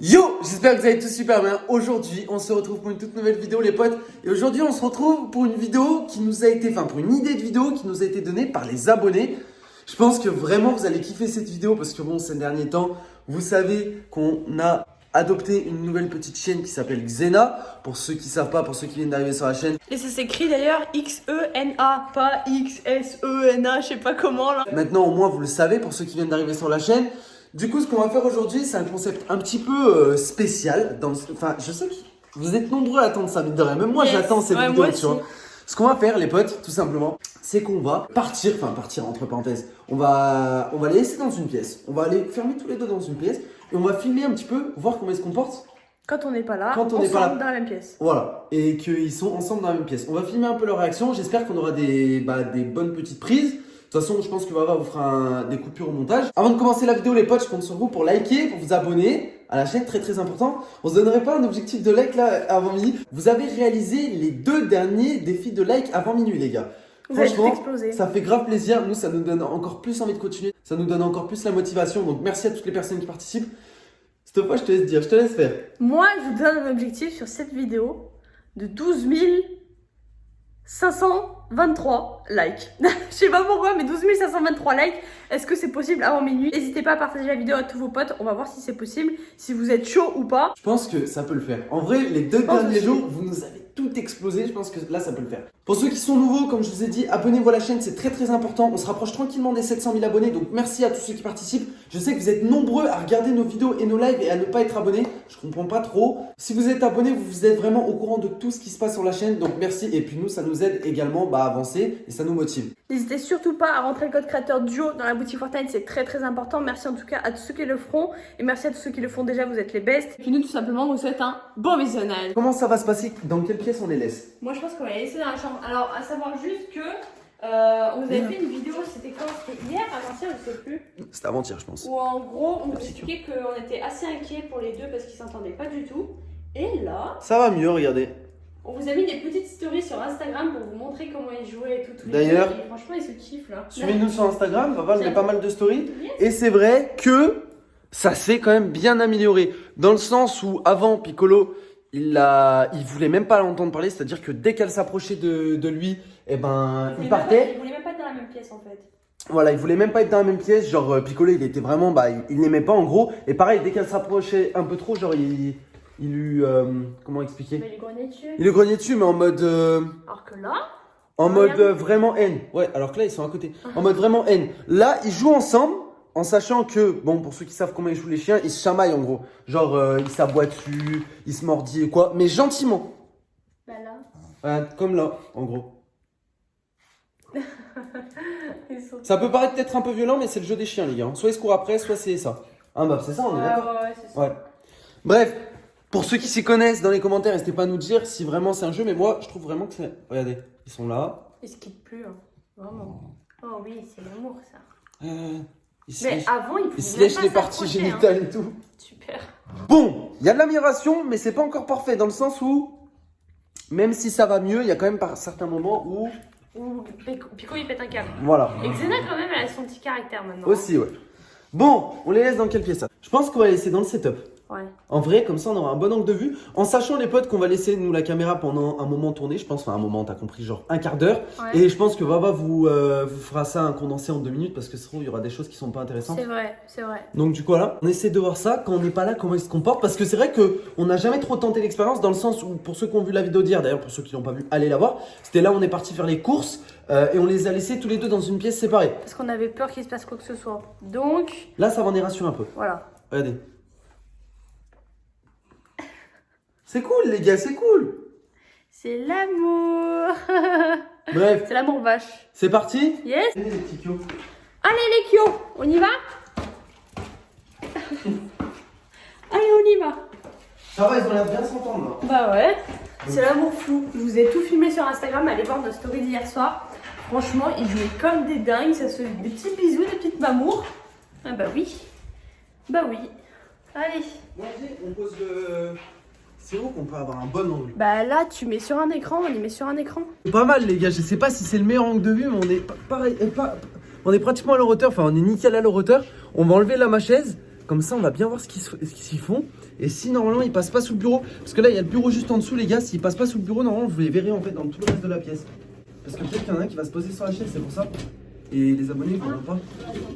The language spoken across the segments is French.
Yo, j'espère que vous allez tous super bien. Aujourd'hui, on se retrouve pour une toute nouvelle vidéo les potes. Et aujourd'hui, on se retrouve pour une vidéo qui nous a été, pour une idée de vidéo qui nous a été donnée par les abonnés. Je pense que vraiment vous allez kiffer cette vidéo parce que bon, ces derniers temps, vous savez qu'on a adopté une nouvelle petite chaîne qui s'appelle Xena. Pour ceux qui savent pas, pour ceux qui viennent d'arriver sur la chaîne. Et ça s'écrit d'ailleurs X-E-N-A, pas X-S-E-N-A, je sais pas comment là. Maintenant, au moins, vous le savez pour ceux qui viennent d'arriver sur la chaîne. Du coup, ce qu'on va faire aujourd'hui, c'est un concept un petit peu spécial. Je sais que vous êtes nombreux à attendre ça, mine de rien. Même moi, Yes. j'attends cette Ouais, vidéo, moi tu vois. Ce qu'on va faire, les potes, tout simplement, c'est qu'on va partir entre parenthèses. On va les laisser dans une pièce. On va aller fermer tous les deux dans une pièce et on va filmer un petit peu, voir comment ils se comportent. Quand on n'est pas là, Quand on n'est pas là. dans la même pièce. Voilà, et qu'ils sont ensemble dans la même pièce. On va filmer un peu leur réaction. J'espère qu'on aura des bonnes petites prises. De toute façon, je pense que Vava vous fera des coupures au montage. Avant de commencer la vidéo, les potes, je compte sur vous pour liker, pour vous abonner à la chaîne, très très important. On se donnerait pas un objectif de like là avant minuit. Vous avez réalisé les 2 derniers défis de like avant minuit, les gars. Vous avez tout Franchement, explosé. ça fait grave plaisir. Nous, ça nous donne encore plus envie de continuer. Ça nous donne encore plus la motivation. Donc, merci à toutes les personnes qui participent. Cette fois, je te laisse dire, je te laisse faire. Moi, je vous donne un objectif sur cette vidéo de 12 523 likes. Je sais pas pourquoi, mais 12 523 likes. Est-ce que c'est possible avant minuit? N'hésitez pas à partager la vidéo à tous vos potes. On va voir si c'est possible, si vous êtes chaud ou pas. Je pense que ça peut le faire. En vrai, les 2 derniers jours, vous nous avez tout explosé. Je pense que là, ça peut le faire. Pour ceux qui sont nouveaux, comme je vous ai dit, abonnez-vous à la chaîne, c'est très très important. On se rapproche tranquillement des 700 000 abonnés. Donc merci à tous ceux qui participent. Je sais que vous êtes nombreux à regarder nos vidéos et nos lives et à ne pas être abonnés. Je comprends pas trop. Si vous êtes abonnés, vous êtes vraiment au courant de tout ce qui se passe sur la chaîne. Donc merci. Et puis nous, ça nous aide également à avancer et ça nous motive. N'hésitez surtout pas à rentrer le code créateur Duo dans la boutique Fortnite, c'est très très important. Merci en tout cas à tous ceux qui le feront et merci à tous ceux qui le font déjà, vous êtes les bestes. Et puis nous tout simplement, on vous souhaite un bon visionnage. Comment ça va se passer? Dans quelle pièce on les laisse? Moi je pense qu'on va les laisser dans la chambre. Alors à savoir juste que on vous avait fait une vidéo, c'était quand? C'était hier, avant-hier, je sais plus. C'était avant-hier, je pense. Où en gros on nous expliquait qu'on était assez inquiets pour les deux parce qu'ils s'entendaient pas du tout. Et là, Ça va mieux, regardez. on vous a mis des petites stories sur Instagram pour vous montrer comment ils jouaient et tout. Tous les D'ailleurs, deux. Et franchement ils se kiffent là. Suivez-nous sur Instagram, Vava met pas mal de stories. Yes. Et c'est vrai que ça s'est quand même bien amélioré. Dans le sens où avant, Piccolo, il voulait même pas l'entendre parler. C'est-à-dire que dès qu'elle s'approchait de lui, il partait. Il voulait même pas être dans la même pièce en fait. Voilà, il voulait même pas être dans la même pièce. Genre, Piccolo, il était vraiment, il n'aimait pas en gros. Et pareil, dès qu'elle s'approchait un peu trop, genre, il lui, comment expliquer? Mais il grognait dessus. Il le grognait dessus, mais en mode, Alors que là, vraiment haine. Ouais, alors que là, ils sont à côté. En mode vraiment haine. Là, ils jouent ensemble, en sachant que, bon, pour ceux qui savent comment ils jouent les chiens, ils se chamaillent en gros. Genre, ils s'aboient dessus, ils se mordillent et quoi, mais gentiment. bah là. Voilà, comme là, en gros. Ils sont... Ça peut paraître peut-être un peu violent, mais c'est le jeu des chiens, les gars. Soit ils se courent après, soit c'est ça. Ah bah, c'est ça, on est d'accord. Ouais, c'est ça. Ouais. Bref, pour ceux qui s'y connaissent, dans les commentaires, n'hésitez pas à nous dire si vraiment c'est un jeu, mais moi, je trouve vraiment que c'est... Regardez, ils sont là. Ils se quittent plus, hein. Vraiment. Oh oui, c'est l'amour ça. Ils se Mais lèchent, avant, ils ils pouvaient se même lèchent pas les parties s'approcher, génitales hein. et tout. Super. Bon, il y a de l'amélioration, mais c'est pas encore parfait dans le sens où, même si ça va mieux, il y a quand même par certains moments où, Ou Pico il pète un câble. voilà. Et Xena quand même, elle a son petit caractère maintenant. Aussi, ouais. Bon, on les laisse dans quelle pièce ça? Je pense qu'on va les laisser dans le setup. Ouais. En vrai, comme ça, on aura un bon angle de vue. En sachant, les potes, qu'on va laisser, nous, la caméra pendant un moment tourné. Je pense, enfin, un moment, t'as compris, genre un quart d'heure. Ouais. Et je pense que Vava vous fera ça un condensé en 2 minutes parce que c'est trop, il y aura des choses qui sont pas intéressantes. C'est vrai, c'est vrai. Donc du coup voilà, on essaie de voir ça quand on n'est pas là, comment ils se comportent. Parce que c'est vrai qu'on n'a jamais trop tenté l'expérience dans le sens où, pour ceux qui ont vu la vidéo d'hier, d'ailleurs pour ceux qui l'ont pas vu, allez la voir. C'était là où on est parti faire les courses et on les a laissés tous les deux dans une pièce séparée. Parce qu'on avait peur qu'il se passe quoi que ce soit. Donc, Là ça va en rassurer un peu. voilà. Regardez. C'est cool les gars, c'est cool. C'est l'amour. Bref, C'est l'amour vache. c'est parti. Yes. Allez les petits kios. Allez les kios, on y va. Allez, on y va. Ça va, ils ont l'air de bien s'entendre là. Bah ouais, c'est l'amour flou. Je vous ai tout filmé sur Instagram, allez voir nos stories d'hier soir. Franchement, ils jouaient comme des dingues, ça se fait des petits bisous, des petites mamours. Ah bah oui, bah oui. Allez. Moi je dis, on pose le... C'est où qu'on peut avoir un bon angle? Bah là, tu mets sur un écran, on y met sur un écran. Pas mal les gars, je sais pas si c'est le meilleur angle de vue, mais on est pareil, on est pratiquement à leur hauteur, enfin on est nickel à leur hauteur. On va enlever là ma chaise Comme ça, on va bien voir ce qu'ils font. Et si normalement ils passent pas sous le bureau, parce que là il y a le bureau juste en dessous, les gars. S'ils passent pas sous le bureau, normalement vous les verrez en fait dans tout le reste de la pièce. Parce que peut-être qu'il y en a un qui va se poser sur la chaise, c'est pour ça. Et les abonnés ils verront pas.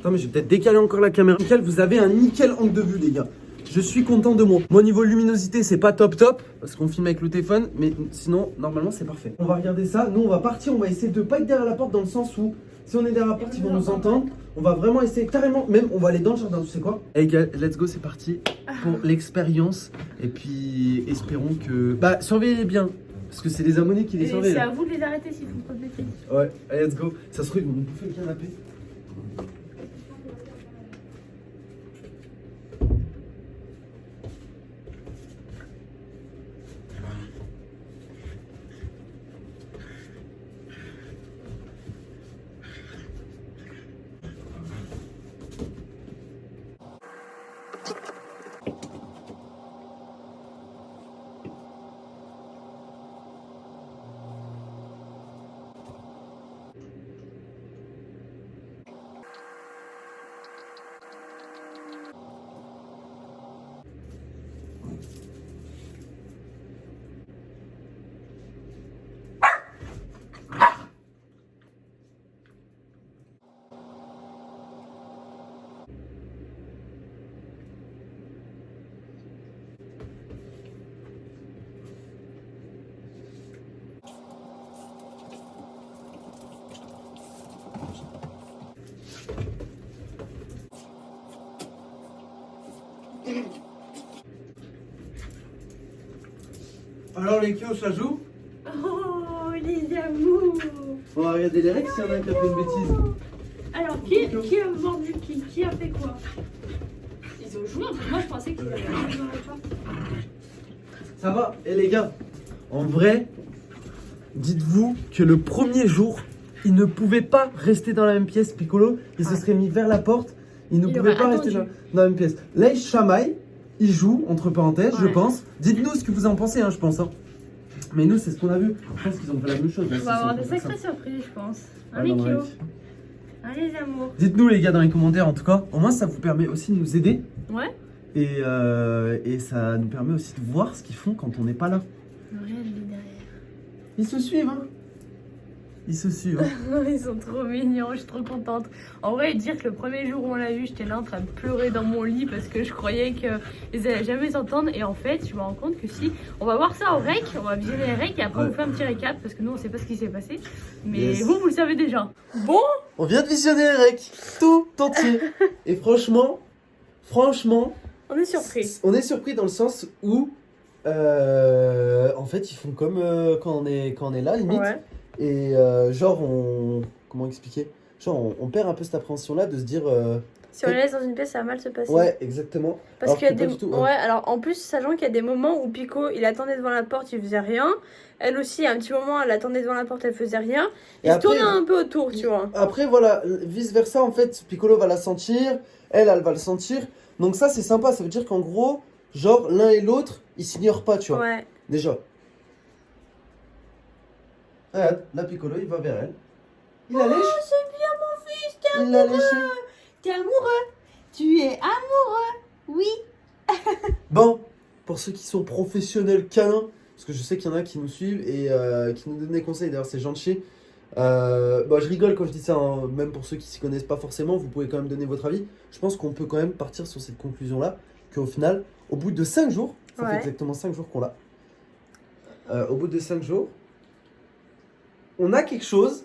Attends, mais je vais peut-être décaler encore la caméra. Nickel, vous avez un nickel angle de vue, les gars. Je suis content de moi. Moi, niveau luminosité, c'est pas top, parce qu'on filme avec le téléphone, mais sinon, normalement, c'est parfait. On va regarder ça. Nous, on va partir. On va essayer de pas être derrière la porte dans le sens où, si on est derrière la porte, ils vont nous entendre. On va vraiment essayer carrément, même, on va aller dans le jardin. Tu sais quoi? Hey, gars, let's go, c'est parti pour l'expérience. Et puis, espérons que. Bah, surveillez bien. Parce que c'est les abonnés qui les surveillent. C'est à vous de les arrêter s'ils font pas de bêtises. Ouais, allez, let's go. Ça se trouve, ils vont nous bouffer le canapé. Alors les kios, ça joue? Oh, les amours. On va regarder les règles s'il y en a un qui a fait une bêtise. Alors, qui a mordu qui a fait quoi? Ils ont joué un peu. Moi, je pensais qu'ils avaient joué dans la porte. Ça va? Et les gars, en vrai, dites-vous que le premier jour, il ne pouvait pas rester dans la même pièce, Piccolo. Il se serait mis vers la porte. Il ne pouvait pas rester dans la même pièce. Là, il chamaille. Il joue, entre parenthèses, je pense. Dites-nous ce que vous en pensez, hein, je pense. Hein. Mais nous, c'est ce qu'on a vu. Je pense qu'ils ont fait la même chose. Là, On va avoir des sacrées surprises, je pense. Allez, Kyo. Allez, les amours. Dites-nous, les gars, dans les commentaires, en tout cas. Au moins, ça vous permet aussi de nous aider. Ouais. Et ça nous permet aussi de voir ce qu'ils font quand on n'est pas là. Regarde les derrière. Ils se suivent, hein. Ils se suivent. Hein. Ils sont trop mignons, je suis trop contente. En vrai, dire que le premier jour où on l'a vu, j'étais là en train de pleurer dans mon lit parce que je croyais qu'ils allaient jamais s'entendre. Et en fait, je me rends compte que si, on va voir ça au rec, on va visionner les recs et après on vous fait un petit récap parce que nous on sait pas ce qui s'est passé. Mais vous le savez déjà. Bon, on vient de visionner les recs, tout entier. Et franchement, on est surpris. On est surpris dans le sens où, en fait, ils font comme quand on est là, limite. Ouais. Et genre, comment expliquer? Genre, on perd un peu cette appréhension-là de se dire. Si on les laisse dans une pièce, ça va mal se passer. Ouais, exactement. Parce qu'il y a des. Ouais, alors en plus, sachant qu'il y a des moments où Pico, il attendait devant la porte, il faisait rien. Elle aussi, à un petit moment, elle attendait devant la porte, elle faisait rien. Il se tournait un peu autour, tu vois. Après, voilà, vice-versa, en fait, Piccolo va la sentir, elle va le sentir. Donc ça, c'est sympa. Ça veut dire qu'en gros, genre, l'un et l'autre, ils s'ignorent pas, tu vois. Ouais. Déjà. Regarde, là, Piccolo, il va vers elle. Il la lèche. Oh, c'est bien, mon fils, t'es Il l'a léché. T'es amoureux. Tu es amoureux. Oui. Bon, pour ceux qui sont professionnels câlins, parce que je sais qu'il y en a qui nous suivent et qui nous donnent des conseils, d'ailleurs, c'est gentil. Bah, je rigole quand je dis ça, hein. Même pour ceux qui s'y connaissent pas forcément, vous pouvez quand même donner votre avis. Je pense qu'on peut quand même partir sur cette conclusion-là, qu'au final, au bout de 5 jours, ça fait exactement 5 jours qu'on l'a, au bout de 5 jours, on a quelque chose,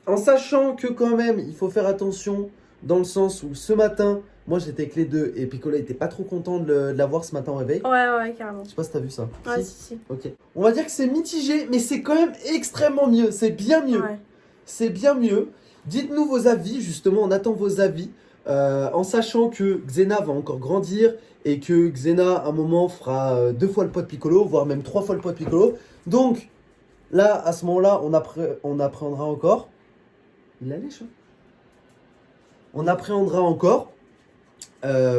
en sachant que quand même, il faut faire attention, dans le sens où ce matin, moi j'étais avec les deux, et Piccolo était pas trop content de l'avoir ce matin au réveil. Ouais, carrément. Je sais pas si t'as vu ça. Ouais, si. Ok. On va dire que c'est mitigé, mais c'est quand même extrêmement mieux. C'est bien mieux. Ouais. C'est bien mieux. Dites-nous vos avis, justement, on attend vos avis. En sachant que Xena va encore grandir et que Xena, à un moment, fera 2 fois le poids de Piccolo, voire même 3 fois le poids de Piccolo. Donc, là, à ce moment-là, on appréhendra encore. Il la lèche, hein. On appréhendra encore.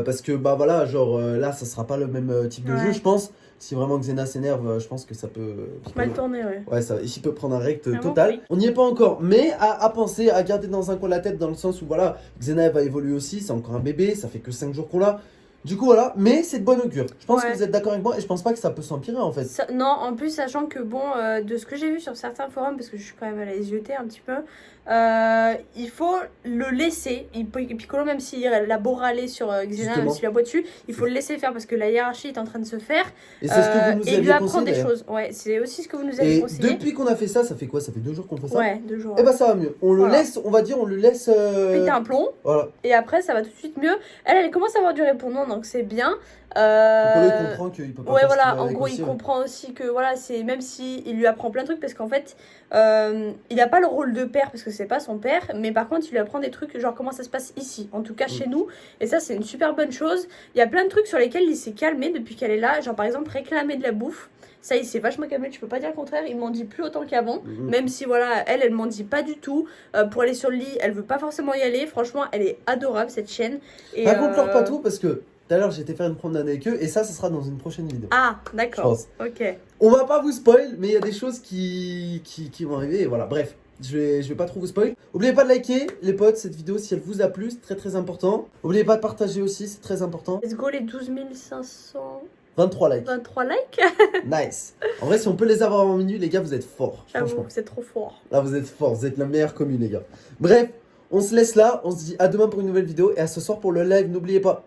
Parce que bah voilà, genre là, ça sera pas le même type de jeu, Ouais. je pense. Si vraiment Xena s'énerve, je pense que ça peut. Mal tourné, ouais. Ouais, ça, il peut prendre un rect Vraiment, total. oui. On n'y est pas encore, mais à penser, à garder dans un coin la tête, dans le sens où voilà, Xena elle va évoluer aussi, c'est encore un bébé, ça fait que 5 jours qu'on l'a. Du coup, voilà, mais c'est de bonne augure. Je pense Ouais. que vous êtes d'accord avec moi et je pense pas que ça peut s'empirer en fait. Non, en plus, sachant que bon, de ce que j'ai vu sur certains forums, parce que je suis quand même allée les yeuter un petit peu, il faut le laisser. Piccolo, même s'il a beau râler sur Xena, Justement. même s'il aboie dessus, il faut le laisser faire parce que la hiérarchie est en train de se faire. Et c'est ce que vous nous et il lui aviez apprend conseillé des d'ailleurs. choses. Ouais, c'est aussi ce que vous nous avez Et conseillé. depuis qu'on a fait ça, ça fait quoi? Ça fait 2 jours qu'on fait ça? Ouais, 2 jours. Et bah ça va mieux. On le Voilà. laisse, on va dire, on le laisse. Péter un plomb. Voilà. Et après, ça va tout de suite mieux. Elle commence à avoir du répondant, donc c'est bien. Piccolo il comprend qu'il peut pas Ouais, faire ce qu'il voilà, veut en avec gros, aussi, il ouais. comprend aussi que voilà, c'est même si il lui apprend plein de trucs parce qu'en fait, il a pas le rôle de père parce que c'est pas son père, mais par contre, il lui apprend des trucs genre comment ça se passe ici, en tout cas chez nous, et ça, c'est une super bonne chose. Il y a plein de trucs sur lesquels il s'est calmé depuis qu'elle est là, genre par exemple réclamer de la bouffe. Ça, il s'est vachement calmé, tu peux pas dire le contraire, il m'en dit plus autant qu'avant, même si voilà, elle m'en dit pas du tout. Pour aller sur le lit, elle veut pas forcément y aller, franchement, elle est adorable cette chienne. Et, Raconte-leur pas tout parce que tout à l'heure j'étais faire une promenade avec eux et ça sera dans une prochaine vidéo. Ah, Je d'accord, pense. ok. On va pas vous spoil, mais il y a des choses qui vont arriver et voilà. Bref, je vais pas trop vous spoil. Oubliez pas de liker, les potes, cette vidéo si elle vous a plu, c'est très très important. Oubliez pas de partager aussi, c'est très important. Let's go les 12 523 23 likes. likes. Nice. En vrai, si on peut les avoir en minuit, les gars, vous êtes forts. J'avoue, Franchement. c'est trop fort. Là, vous êtes forts. Vous êtes la meilleure commune, les gars. Bref, on se laisse là. On se dit à demain pour une nouvelle vidéo et à ce soir pour le live. N'oubliez pas.